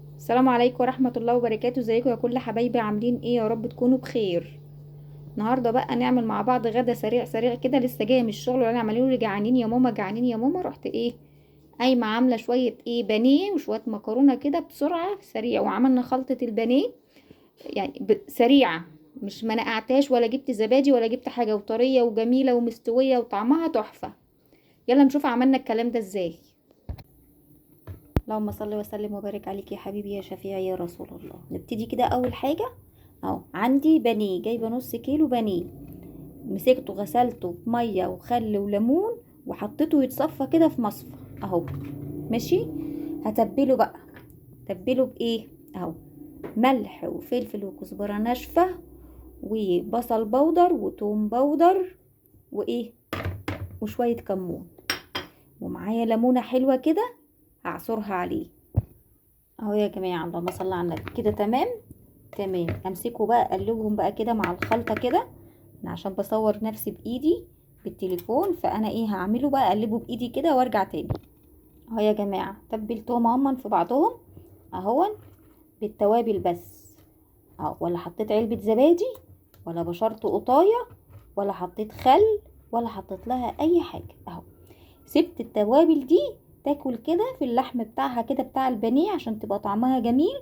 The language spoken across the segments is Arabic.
السلام عليكم ورحمة الله وبركاته. ازيكم يا كل حبايبي؟ عاملين ايه؟ يا رب تكونوا بخير. النهارده بقى نعمل مع بعض غدا سريع سريع كده. لسه جايه من الشغل وانا عمالين لي جعانين يا ماما جعانين يا ماما. رحت ايه قايمه عامله شويه بانيه وشويه مكرونه كده بسرعه سريع، وعملنا خلطه البانيه يعني سريعه. مش ما نقعتهاش ولا جبت زبادي ولا جبت حاجه، وطريه وجميله ومستويه وطعمها تحفه. يلا نشوف عملنا الكلام ده ازاي. اللهم صل وسلم وبارك عليك يا حبيبي يا شفيعي يا رسول الله. نبتدي كده. اول حاجه اهو عندي بانيه، جايبه نص كيلو بانيه. مسكته غسلته بميه وخل وليمون وحطيته يتصفى كده في مصفى اهو. ماشي. هتبله بقى. تبله بايه؟ اهو ملح وفلفل وكزبره ناشفه وبصل بودر وتوم بودر وايه وشويه كمون، ومعايا ليمونه حلوه كده هعصرها عليه اهو. يا جماعه اللهم صل على النبي كده. تمام تمام. امسكه بقى اقلبهم بقى كده مع الخلطه كده. انا عشان بصور نفسي بايدي بالتليفون، فانا هعمله بقى اقلبه بايدي كده وارجع تاني اهو. يا جماعه تبلتهم هما في بعضهم اهو بالتوابل بس اهو، ولا حطيت علبه زبادي ولا بشرت قطايه ولا حطيت خل ولا حطيت لها اي حاجه اهو. سبت التوابل دي تاكل كده في اللحم بتاعها كده بتاع البانيه عشان تبقى طعمها جميل.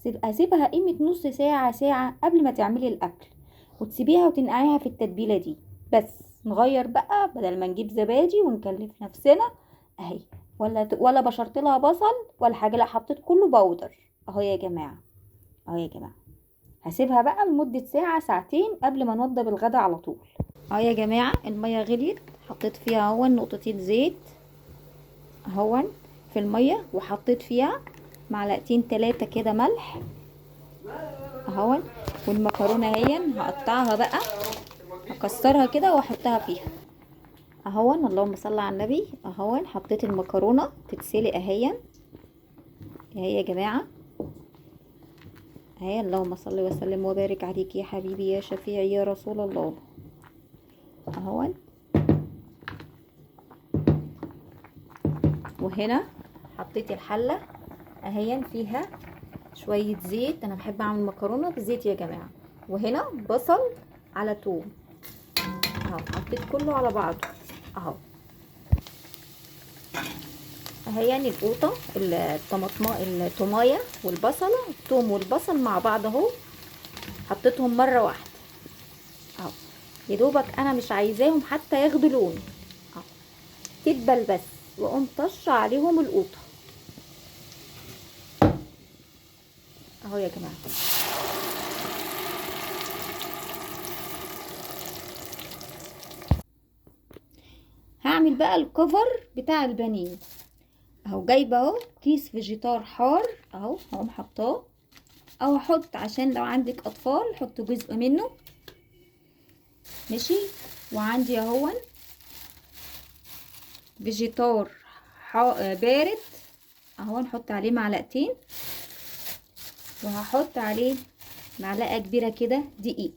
اسيبها قيمة نص ساعة ساعة قبل ما تعملي الاكل، وتسيبيها وتنقعيها في التتبيلة دي. بس نغير بقى بدل ما نجيب زبادي ونكلف نفسنا اهي، ولا بشرت لها بصل ولا حاجة، لا حطيت كله بودر اهو. يا جماعة اهو يا جماعة هسيبها بقى لمدة ساعة ساعتين قبل ما نوضب الغدا على طول اهو. يا جماعة المية غليت، حطيت فيها اهو نقطتين زيت اهو في المية، وحطيت فيها معلقتين تلاتة كده ملح اهو. والمكرونة اهي هقطعها بقى، هكسرها كده واحطها فيها اهو. اللهم صل على النبي اهو. حطيت المكرونة تتسلق اهي اهي يا جماعة اهي. اللهم صل وسلم وبارك عليك يا حبيبي يا شفيعي يا رسول الله اهو. وهنا حطيت الحلة اهي فيها شوية زيت، انا بحب اعمل مكرونة بزيت يا جماعة. وهنا بصل على توم اهو، حطيت كله على بعضه اهو اهي. يعني القوطة الطماية والبصلة، التوم والبصل مع بعض اهو، حطيتهم مرة واحدة اهو. يا دوبك انا مش عايزاهم حتى ياخدوا لون اهو، تدبل بس، واقوم طشه عليهم القوطة اهو. يا جماعة هعمل بقى الكفر بتاع البانيه اهو. جايبه اهو كيس فيجيتار حار اهو، هقوم حطاه او احط عشان لو عندك اطفال حط جزء منه ماشي. وعندي اهو فيجيتار بارد اهو، نحط عليه معلقتين، وهحط عليه معلقه كبيره كده دقيق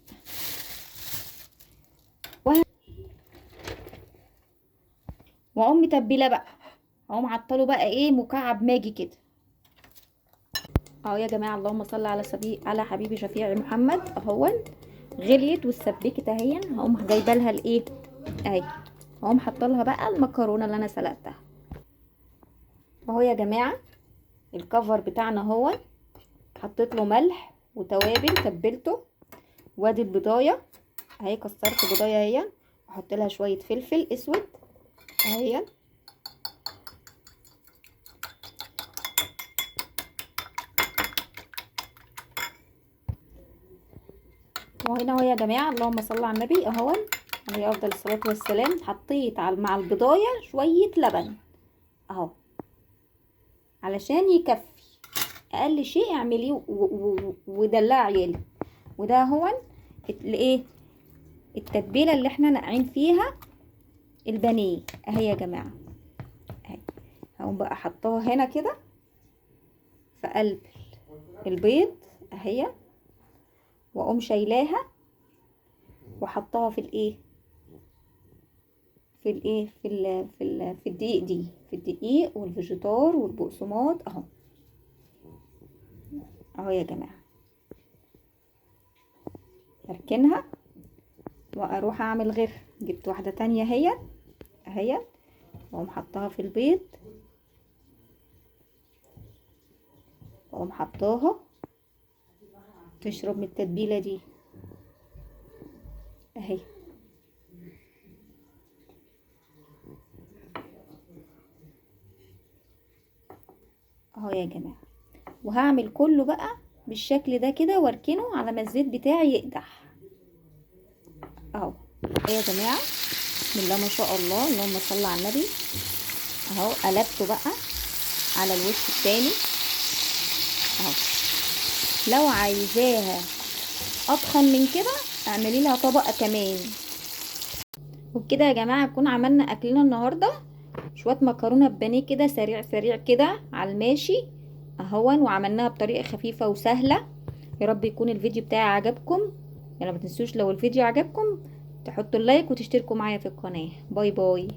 واقوم متبله بقى، اقوم عطله بقى مكعب ماجي كده اهو. يا جماعه اللهم صل على على حبيبي شفيع محمد اهو. غليت واتسبكت اهي، هقوم جايبه لها اهي. هقوم حاطه لها بقى المكرونه اللي انا سلقتها اهو. يا جماعه الكفر بتاعنا اهو، حطيت له ملح وتوابل تبلته. وادي البضايه اهي، كسرت بضايه اهي، واحط لها شويه فلفل اسود اهي. وهنا اهو يا جماعه اللهم صل على النبي اهو عليه افضل الصلاه والسلام. حطيت مع البضايه شويه لبن اهو علشان يكفي. اقل شيء اعمليه ودلع عيالي. وده هو الايه التتبيله اللي احنا ناقعين فيها البانيه اهي. يا جماعه اهي، هقوم بقى حطاها هنا كده في قلب البيض اهي، واقوم شايلاها وحطاها في في الدقيق دي، في الدقيق والفيجيتار والبقسماط اهو اهو يا جماعة، اركنها واروح اعمل غيرها. جبت واحدة تانية اهي واقوم حطها في البيض، واقوم حطاها تشرب من التتبيلة دي اهي. اهو يا جماعة، وهعمل كله بقى بالشكل ده كده واركنه على ما الزيت بتاعي يقدح اهو. يا جماعة بسم الله ما شاء الله، اللهم صل على النبي. اهو قلبته بقى على الوش التاني اهو. لو عايزاها اتخن من كده اعملي لها طبقة كمان. وبكده يا جماعة نكون عملنا اكلنا النهاردة، شوية مكرونة ببانيه كده سريع سريع كده على الماشي اهون، وعملناها بطريقة خفيفة وسهلة. يا رب يكون الفيديو بتاعي عجبكم. يلا ما تنسوش لو الفيديو عجبكم تحطوا اللايك وتشتركوا معايا في القناة. باي باي.